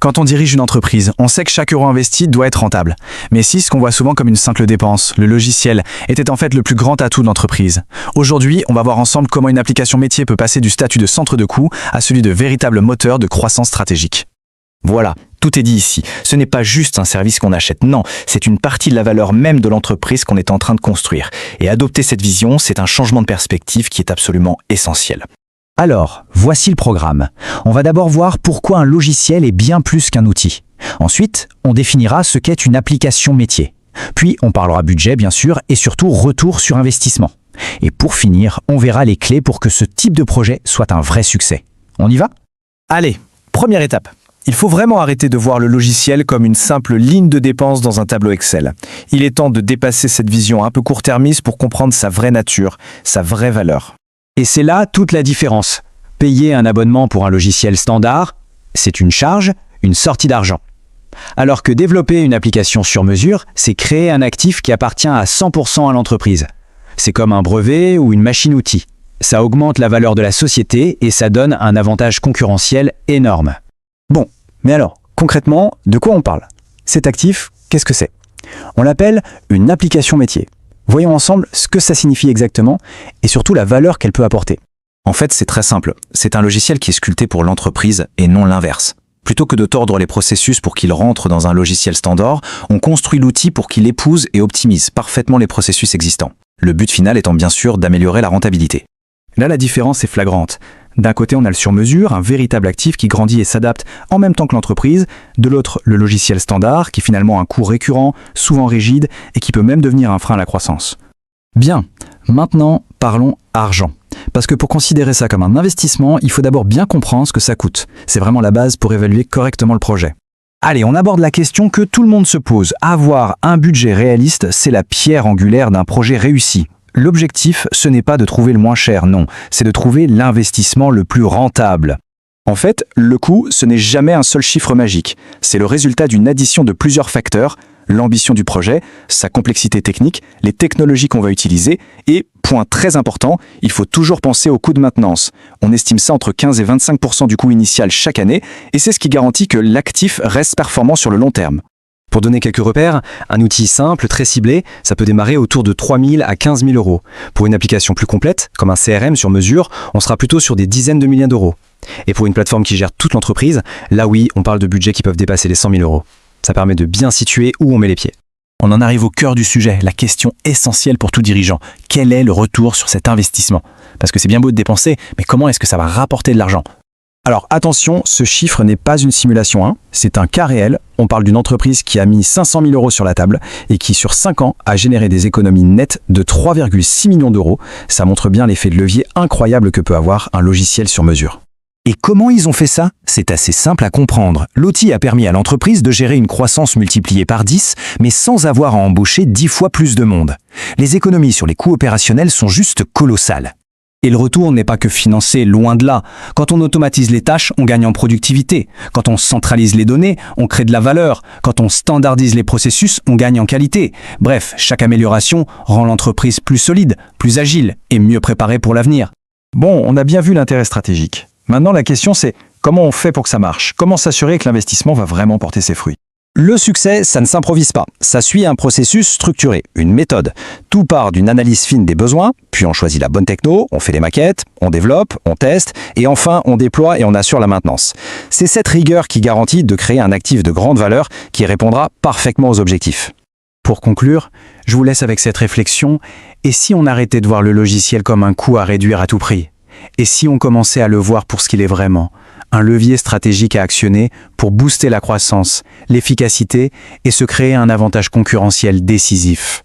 Quand on dirige une entreprise, on sait que chaque euro investi doit être rentable. Mais si ce qu'on voit souvent comme une simple dépense, le logiciel, était en fait le plus grand atout de l'entreprise. Aujourd'hui, on va voir ensemble comment une application métier peut passer du statut de centre de coût à celui de véritable moteur de croissance stratégique. Voilà, tout est dit ici. Ce n'est pas juste un service qu'on achète, non, c'est une partie de la valeur même de l'entreprise qu'on est en train de construire. Et adopter cette vision, c'est un changement de perspective qui est absolument essentiel. Alors, voici le programme. On va d'abord voir pourquoi un logiciel est bien plus qu'un outil. Ensuite, on définira ce qu'est une application métier. Puis, on parlera budget, bien sûr, et surtout retour sur investissement. Et pour finir, on verra les clés pour que ce type de projet soit un vrai succès. On y va ? Allez, première étape. Il faut vraiment arrêter de voir le logiciel comme une simple ligne de dépenses dans un tableau Excel. Il est temps de dépasser cette vision un peu court-termiste pour comprendre sa vraie nature, sa vraie valeur. Et c'est là toute la différence. Payer un abonnement pour un logiciel standard, c'est une charge, une sortie d'argent. Alors que développer une application sur mesure, c'est créer un actif qui appartient à 100% à l'entreprise. C'est comme un brevet ou une machine-outil. Ça augmente la valeur de la société et ça donne un avantage concurrentiel énorme. Bon, mais alors, concrètement, de quoi on parle? Cet actif, qu'est-ce que c'est? On l'appelle une application métier. Voyons ensemble ce que ça signifie exactement et surtout la valeur qu'elle peut apporter. En fait, c'est très simple. C'est un logiciel qui est sculpté pour l'entreprise et non l'inverse. Plutôt que de tordre les processus pour qu'ils rentrent dans un logiciel standard, on construit l'outil pour qu'il épouse et optimise parfaitement les processus existants. Le but final étant bien sûr d'améliorer la rentabilité. Là, la différence est flagrante. D'un côté, on a le sur-mesure, un véritable actif qui grandit et s'adapte en même temps que l'entreprise. De l'autre, le logiciel standard, qui est finalement un coût récurrent, souvent rigide, et qui peut même devenir un frein à la croissance. Bien, maintenant, parlons argent. Parce que pour considérer ça comme un investissement, il faut d'abord bien comprendre ce que ça coûte. C'est vraiment la base pour évaluer correctement le projet. Allez, on aborde la question que tout le monde se pose. Avoir un budget réaliste, c'est la pierre angulaire d'un projet réussi. L'objectif, ce n'est pas de trouver le moins cher, non, c'est de trouver l'investissement le plus rentable. En fait, le coût, ce n'est jamais un seul chiffre magique. C'est le résultat d'une addition de plusieurs facteurs, l'ambition du projet, sa complexité technique, les technologies qu'on va utiliser et, point très important, il faut toujours penser au coût de maintenance. On estime ça entre 15 et 25% du coût initial chaque année et c'est ce qui garantit que l'actif reste performant sur le long terme. Pour donner quelques repères, un outil simple, très ciblé, ça peut démarrer autour de 3 000 à 15 000 euros. Pour une application plus complète, comme un CRM sur mesure, on sera plutôt sur des dizaines de milliers d'euros. Et pour une plateforme qui gère toute l'entreprise, là oui, on parle de budgets qui peuvent dépasser les 100 000 euros. Ça permet de bien situer où on met les pieds. On en arrive au cœur du sujet, la question essentielle pour tout dirigeant. Quel est le retour sur cet investissement? Parce que c'est bien beau de dépenser, mais comment est-ce que ça va rapporter de l'argent? Alors attention, ce chiffre n'est pas une simulation, hein. C'est un cas réel. On parle d'une entreprise qui a mis 500 000 euros sur la table et qui sur 5 ans a généré des économies nettes de 3,6 millions d'euros. Ça montre bien l'effet de levier incroyable que peut avoir un logiciel sur mesure. Et comment ils ont fait ça? C'est assez simple à comprendre. L'outil a permis à l'entreprise de gérer une croissance multipliée par 10, mais sans avoir à embaucher 10 fois plus de monde. Les économies sur les coûts opérationnels sont juste colossales. Et le retour n'est pas que financier, loin de là. Quand on automatise les tâches, on gagne en productivité. Quand on centralise les données, on crée de la valeur. Quand on standardise les processus, on gagne en qualité. Bref, chaque amélioration rend l'entreprise plus solide, plus agile et mieux préparée pour l'avenir. Bon, on a bien vu l'intérêt stratégique. Maintenant, la question c'est comment on fait pour que ça marche? Comment s'assurer que l'investissement va vraiment porter ses fruits? Le succès, ça ne s'improvise pas. Ça suit un processus structuré, une méthode. Tout part d'une analyse fine des besoins, puis on choisit la bonne techno, on fait des maquettes, on développe, on teste, et enfin on déploie et on assure la maintenance. C'est cette rigueur qui garantit de créer un actif de grande valeur qui répondra parfaitement aux objectifs. Pour conclure, je vous laisse avec cette réflexion. Et si on arrêtait de voir le logiciel comme un coût à réduire à tout prix? Et si on commençait à le voir pour ce qu'il est vraiment? Un levier stratégique à actionner pour booster la croissance, l'efficacité et se créer un avantage concurrentiel décisif.